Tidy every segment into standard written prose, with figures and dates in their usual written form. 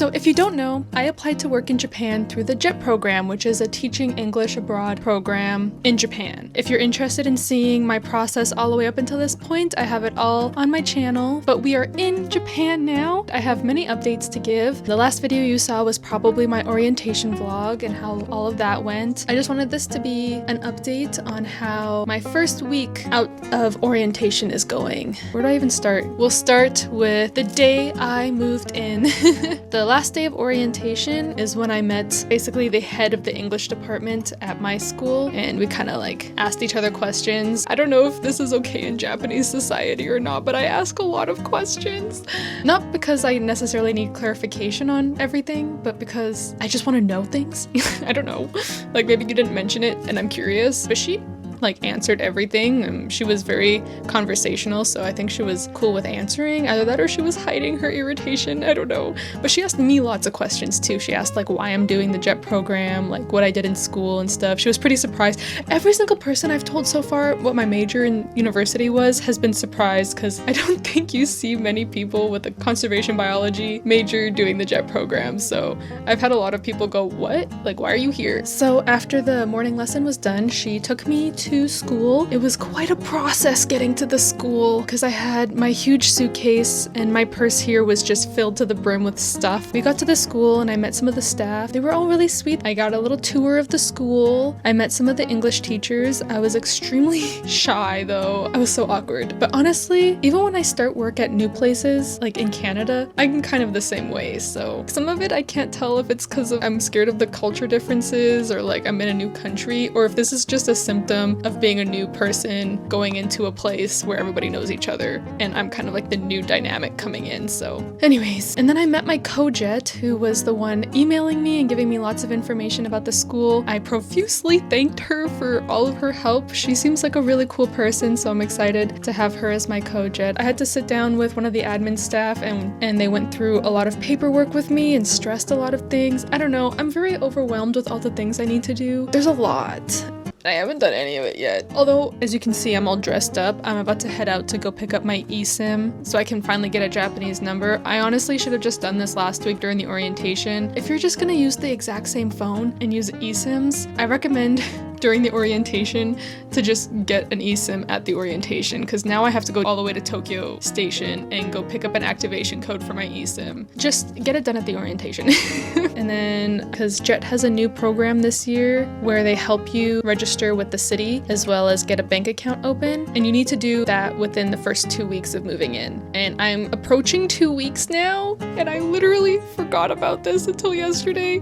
So if you don't know, I applied to work in Japan through the JET program, which is a Teaching English Abroad program in Japan. If you're interested in seeing my process all the way up until this point, I have it all on my channel. But we are in Japan now. I have many updates to give. The last video you saw was probably my orientation vlog and how all of that went. I just wanted this to be an update on how my first week out of orientation is going. Where do I even start? We'll start with the day I moved in. The last day of orientation is when I met basically the head of the English department at my school, and we kind of like asked each other questions. I don't know if this is okay in Japanese society or not, but I ask a lot of questions. Not because I necessarily need clarification on everything, but because I just want to know things. I don't know. Like maybe you didn't mention it and I'm curious, but she like answered everything. She was very conversational, so I think she was cool with answering. Either that or she was hiding her irritation, I don't know. But she asked me lots of questions too. She asked like why I'm doing the JET program, like what I did in school and stuff. She was pretty surprised. Every single person I've told so far what my major in university was has been surprised, because I don't think you see many people with a conservation biology major doing the JET program. So I've had a lot of people go, what? Like, why are you here? So after the morning lesson was done, she took me to school. It was quite a process getting to the school because I had my huge suitcase and my purse here was just filled to the brim with stuff. We got to the school and I met some of the staff. They were all really sweet. I got a little tour of the school. I met some of the English teachers. I was extremely shy though. I was so awkward. But honestly, even when I start work at new places, like in Canada, I'm kind of the same way. So some of it I can't tell if it's because I'm scared of the culture differences or like I'm in a new country, or if this is just a symptom of being a new person going into a place where everybody knows each other and I'm kind of like the new dynamic coming in. So anyways, and then I met my co-jet who was the one emailing me and giving me lots of information about the school. I profusely thanked her for all of her help. She seems like a really cool person, so I'm excited to have her as my co-jet. I had to sit down with one of the admin staff and they went through a lot of paperwork with me and stressed a lot of things. I don't know, I'm very overwhelmed with all the things I need to do. There's a lot. I haven't done any of it yet. Although, as you can see, I'm all dressed up. I'm about to head out to go pick up my eSIM so I can finally get a Japanese number. I honestly should have just done this last week during the orientation. If you're just gonna use the exact same phone and use eSIMs, I recommend during the orientation to just get an eSIM at the orientation, because now I have to go all the way to Tokyo Station and go pick up an activation code for my eSIM. Just get it done at the orientation. And then, because JET has a new program this year where they help you register with the city as well as get a bank account open, and you need to do that within the first 2 weeks of moving in. And I'm approaching 2 weeks now, and I literally forgot about this until yesterday.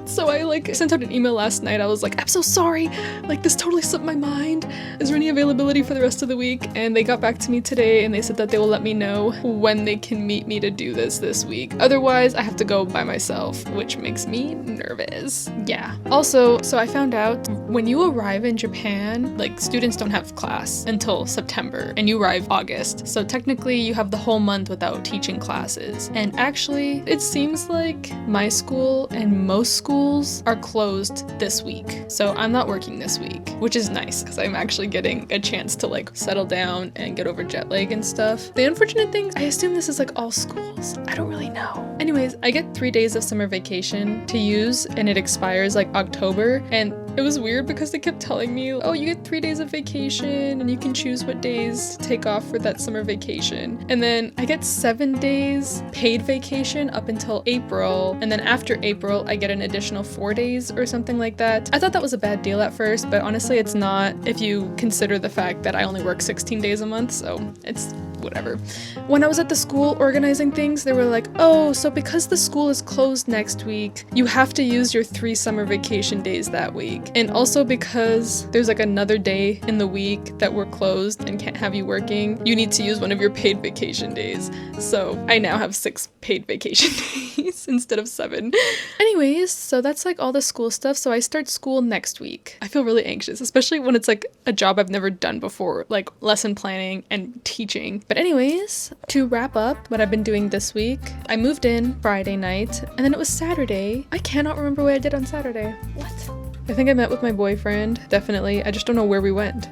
So I like sent out an email last night. I was like, I'm so sorry. Like this totally slipped my mind. Is there any availability for the rest of the week? And they got back to me today and they said that they will let me know when they can meet me to do this week. Otherwise, I have to go by myself, which makes me nervous. Yeah. Also, so I found out when you arrive in Japan, like students don't have class until September and you arrive August. So technically you have the whole month without teaching classes. And actually, it seems like my school and most schools are closed this week. So I'm not working this week, which is nice because I'm actually getting a chance to like settle down and get over jet lag and stuff. The unfortunate thing, I assume this is like all schools. I don't really know. Anyways, I get 3 days of summer vacation to use and it expires like October, and it was weird because they kept telling me, oh, you get 3 days of vacation and you can choose what days to take off for that summer vacation. And then I get 7 days paid vacation up until April, and then after April I get an additional 4 days or something like that. I thought that was a bad deal at first, but honestly it's not if you consider the fact that I only work 16 days a month, so it's whatever. When I was at the school organizing things, they were like, oh, so because the school is closed next week, you have to use your 3 summer vacation days that week. And also because there's like another day in the week that we're closed and can't have you working, you need to use one of your paid vacation days. So I now have 6 paid vacation days instead of 7. Anyways, so that's like all the school stuff. So I start school next week. I feel really anxious, especially when it's like a job I've never done before, like lesson planning and teaching. But anyways, to wrap up what I've been doing this week, I moved in Friday night and then it was Saturday. I cannot remember what I did on Saturday. What? I think I met with my boyfriend, definitely. I just don't know where we went.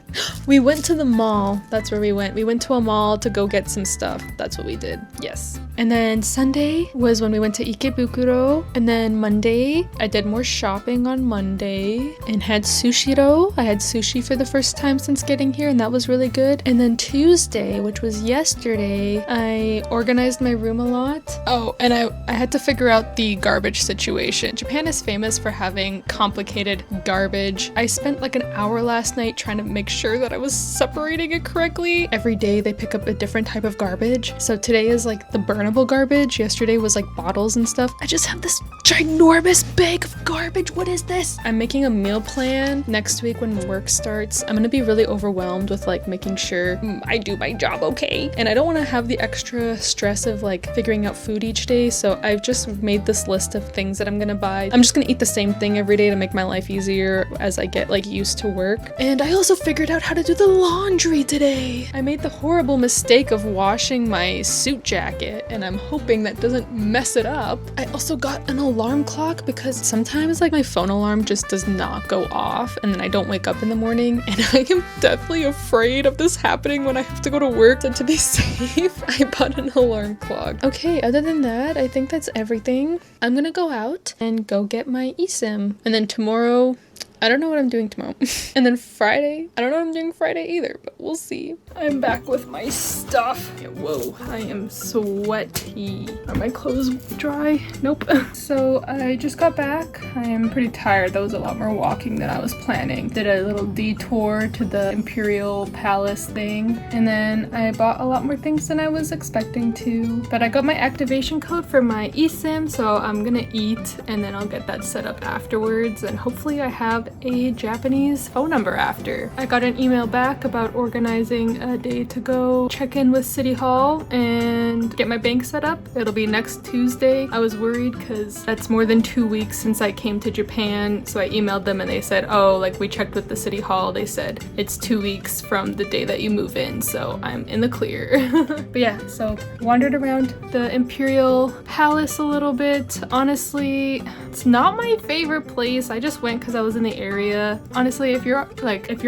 We went to the mall. That's where we went. We went to a mall to go get some stuff. That's what we did. Yes. And then Sunday was when we went to Ikebukuro. And then Monday, I did more shopping on Monday and had sushiro. I had sushi for the first time since getting here, and that was really good. And then Tuesday, which was yesterday, I organized my room a lot. Oh, and I had to figure out the garbage situation. Japan is famous for having complicated garbage. I spent like an hour last night trying to make sure that I was separating it correctly. Every day they pick up a different type of garbage. So today is like the burnable garbage. Yesterday was like bottles and stuff. I just have this ginormous bag of garbage. What is this? I'm making a meal plan next week when work starts. I'm gonna be really overwhelmed with like making sure I do my job okay. And I don't want to have the extra stress of like figuring out food each day. So I've just made this list of things that I'm gonna buy. I'm just gonna eat the same thing every day to make my life easier as I get like used to work. And I also figured out how to do the laundry today. I made the horrible mistake of washing my suit jacket, and I'm hoping that doesn't mess it up. I also got an alarm clock because sometimes like my phone alarm just does not go off and then I don't wake up in the morning, and I am deathly afraid of this happening when I have to go to work. So to be safe, I bought an alarm clock. Okay, other than that, I think that's everything. I'm gonna go out and go get my eSIM, and then tomorrow, I don't know what I'm doing tomorrow. And then Friday, I don't know what I'm doing Friday either, but we'll see. I'm back with my stuff. Yeah, whoa, I am sweaty. Are my clothes dry? Nope. So I just got back. I am pretty tired. That was a lot more walking than I was planning. Did a little detour to the Imperial Palace thing. And then I bought a lot more things than I was expecting to. But I got my activation code for my eSIM, so I'm gonna eat and then I'll get that set up afterwards. And hopefully I have a Japanese phone number after. I got an email back about organizing a day to go check in with City Hall and get my bank set up. It'll be next Tuesday. I was worried because that's more than 2 weeks since I came to Japan, so I emailed them and they said, oh, like we checked with the City Hall. They said it's 2 weeks from the day that you move in, so I'm in the clear. But yeah, so wandered around the Imperial Palace a little bit. Honestly, it's not my favorite place. I just went because I was in the area. Honestly, if you're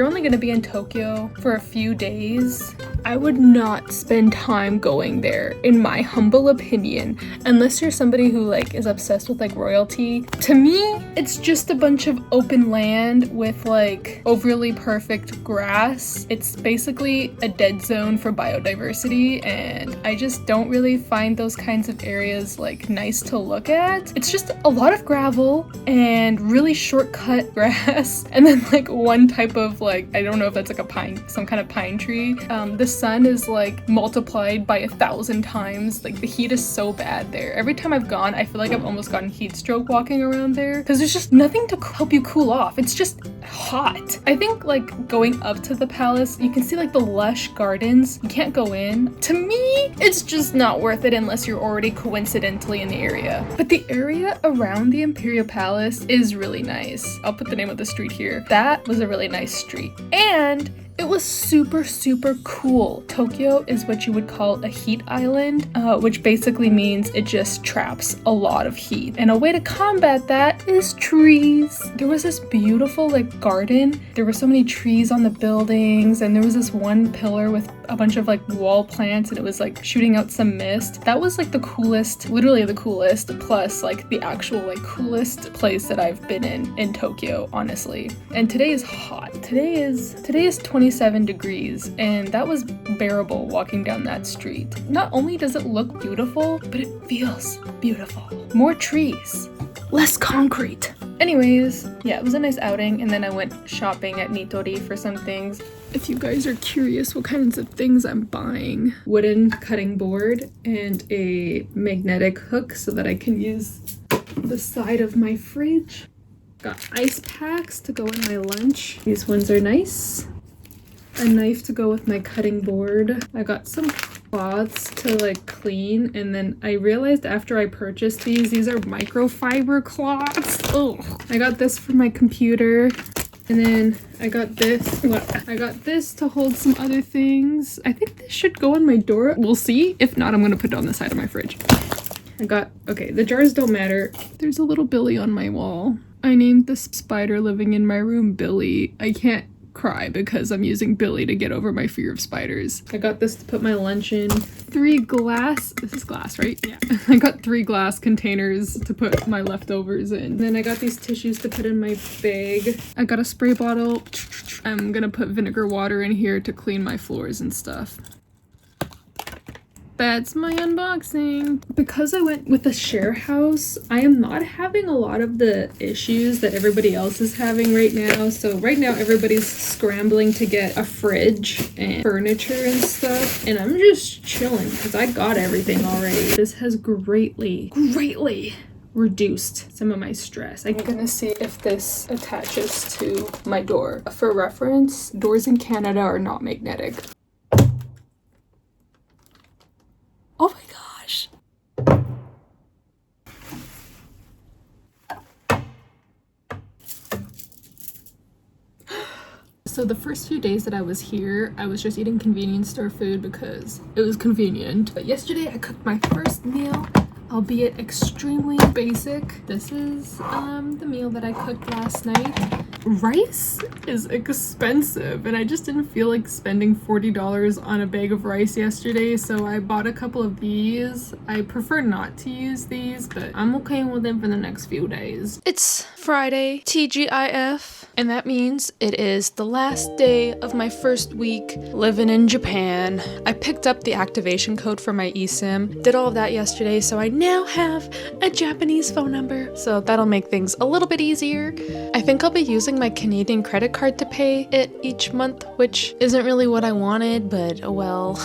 only gonna be in Tokyo for a few days, I would not spend time going there, in my humble opinion, unless you're somebody who like is obsessed with like royalty. To me, it's just a bunch of open land with like overly perfect grass. It's basically a dead zone for biodiversity, and I just don't really find those kinds of areas like nice to look at. It's just a lot of gravel and really shortcut grass, and then like one type of like, I don't know if that's like a pine, some kind of pine tree. The sun is like multiplied by 1,000 times. Like the heat is so bad there. Every time I've gone, I feel like I've almost gotten heat stroke walking around there because there's just nothing to help you cool off. It's just hot. I think like going up to the palace, you can see like the lush gardens. You can't go in. To me, it's just not worth it unless you're already coincidentally in the area. But the area around the Imperial Palace is really nice. I'll put the name of the street here. That was a really nice street. And it was super, super cool. Tokyo is what you would call a heat island, which basically means it just traps a lot of heat. And a way to combat that is trees. There was this beautiful like garden. There were so many trees on the buildings, and there was this one pillar with a bunch of like wall plants, and it was like shooting out some mist. That was like the coolest, literally the coolest, plus like the actual like coolest place that I've been in Tokyo, honestly. And today is hot. Today is 27 degrees, and that was bearable walking down that street. Not only does it look beautiful, but it feels beautiful. More trees, less concrete. Anyways, yeah, it was a nice outing, and then I went shopping at Nitori for some things. If you guys are curious what kinds of things I'm buying, wooden cutting board and a magnetic hook so that I can use the side of my fridge. Got ice packs to go in my lunch. These ones are nice. A knife to go with my cutting board. I got some cloths to like clean, and then I realized after I purchased these are microfiber cloths. Oh, I got this for my computer. And then I got this to hold some other things. I think this should go on my door. We'll see. If not, I'm gonna put it on the side of my fridge. Okay, the jars don't matter. There's a little Billy on my wall. I named the spider living in my room Billy. I can't cry because I'm using Billy to get over my fear of spiders. I got this to put my lunch in. This is glass, right? Yeah. I got 3 glass containers to put my leftovers in. Then I got these tissues to put in my bag. I got a spray bottle. I'm gonna put vinegar water in here to clean my floors and stuff. That's my unboxing. Because I went with a share house, I am not having a lot of the issues that everybody else is having right now. So right now everybody's scrambling to get a fridge and furniture and stuff. And I'm just chilling because I got everything already. This has greatly reduced some of my stress. I'm gonna see if this attaches to my door. For reference, doors in Canada are not magnetic. Oh my gosh. So the first few days that I was here, I was just eating convenience store food because it was convenient. But yesterday I cooked my first meal, albeit extremely basic. This is the meal that I cooked last night. Rice is expensive and I just didn't feel like spending $40 on a bag of rice yesterday, so I bought a couple of these. I prefer not to use these, but I'm okay with them for the next few days. It's Friday, TGIF, and that means it is the last day of my first week living in Japan. I picked up the activation code for my eSIM, did all of that yesterday, so I now have a Japanese phone number, so that'll make things a little bit easier. I think I'll be using my Canadian credit card to pay it each month, which isn't really what I wanted, but oh well.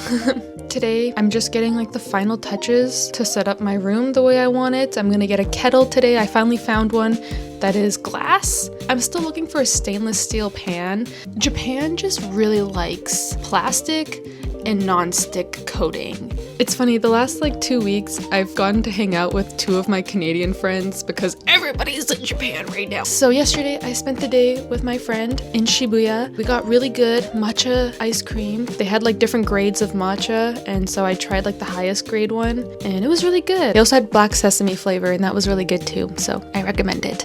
Today, I'm just getting like the final touches to set up my room the way I want it. I'm gonna get a kettle today. I finally found one that is glass. I'm still looking for a stainless steel pan. Japan just really likes plastic and non-stick coating. It's funny, the last like 2 weeks, I've gotten to hang out with 2 of my Canadian friends because everybody's in Japan right now. So yesterday, I spent the day with my friend in Shibuya. We got really good matcha ice cream. They had like different grades of matcha, and so I tried like the highest grade one, and it was really good. They also had black sesame flavor, and that was really good too, so I recommend it.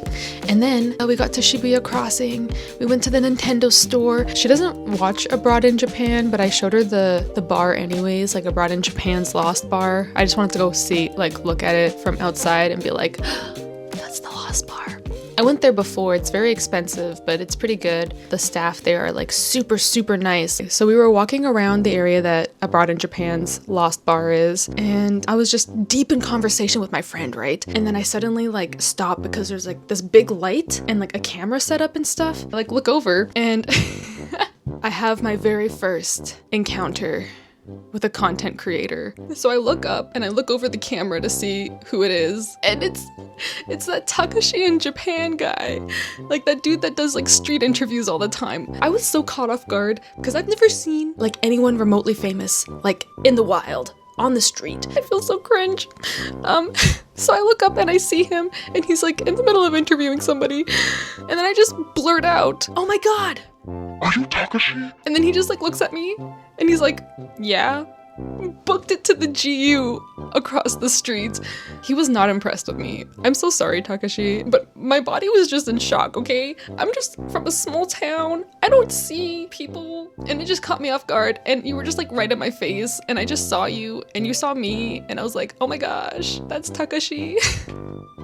And then we got to Shibuya Crossing. We went to the Nintendo store. She doesn't watch Abroad in Japan, but I showed her the bar anyways, like Abroad in Japan's Lost Bar. I just wanted to go see, like, look at it from outside and be like, that's the Lost Bar. I went there before. It's very expensive, but it's pretty good. The staff there are like super, super nice. So we were walking around the area that Abroad in Japan's Lost Bar is, and I was just deep in conversation with my friend, right? And then I suddenly like stopped because there's like this big light and like a camera set up and stuff. I, like, look over and I have my very first encounter with a content creator. So I look up and I look over the camera to see who it is, and it's that Takashi in Japan guy, like that dude that does like street interviews all the time. I was so caught off guard because I've never seen like anyone remotely famous like in the wild on the street. I feel so cringe. So I look up and I see him and he's like in the middle of interviewing somebody, and then I just blurt out, "Oh my god, are you Takashi?" And then he just like looks at me and he's like, "Yeah." Booked it to the GU across the street. He was not impressed with me. I'm so sorry, Takashi, but my body was just in shock, okay? I'm just from a small town. I don't see people, and it just caught me off guard, and you were just like right in my face, and I just saw you, and you saw me, and I was like, oh my gosh, that's Takashi.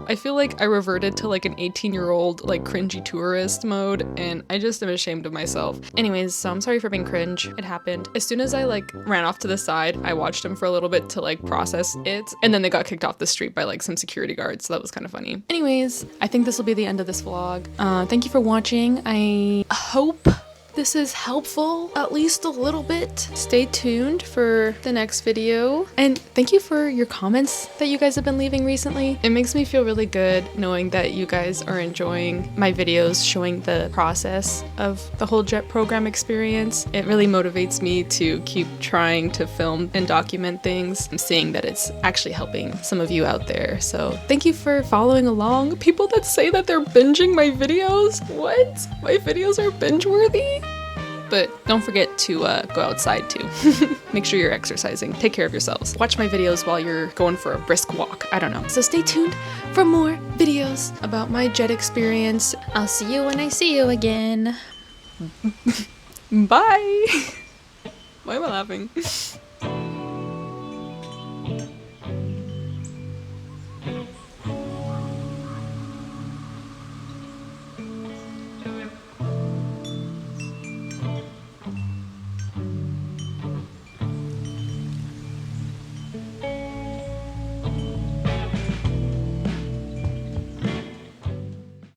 I feel like I reverted to like an 18-year-old like cringy tourist mode, and I just am ashamed of myself. Anyways, so I'm sorry for being cringe. It happened. As soon as I like ran off to the side, I watched him for a little bit to like process it, and then they got kicked off the street by like some security guards, so that was kind of funny. Anyways, I think this will be the end of this vlog. Thank you for watching. I hope this is helpful, at least a little bit. Stay tuned for the next video. And thank you for your comments that you guys have been leaving recently. It makes me feel really good knowing that you guys are enjoying my videos showing the process of the whole JET program experience. It really motivates me to keep trying to film and document things. I'm seeing that it's actually helping some of you out there. So thank you for following along. People that say that they're binging my videos? What? My videos are binge-worthy? But don't forget to go outside too. Make sure you're exercising. Take care of yourselves. Watch my videos while you're going for a brisk walk. I don't know. So stay tuned for more videos about my JET experience. I'll see you when I see you again. Bye. Why am I laughing?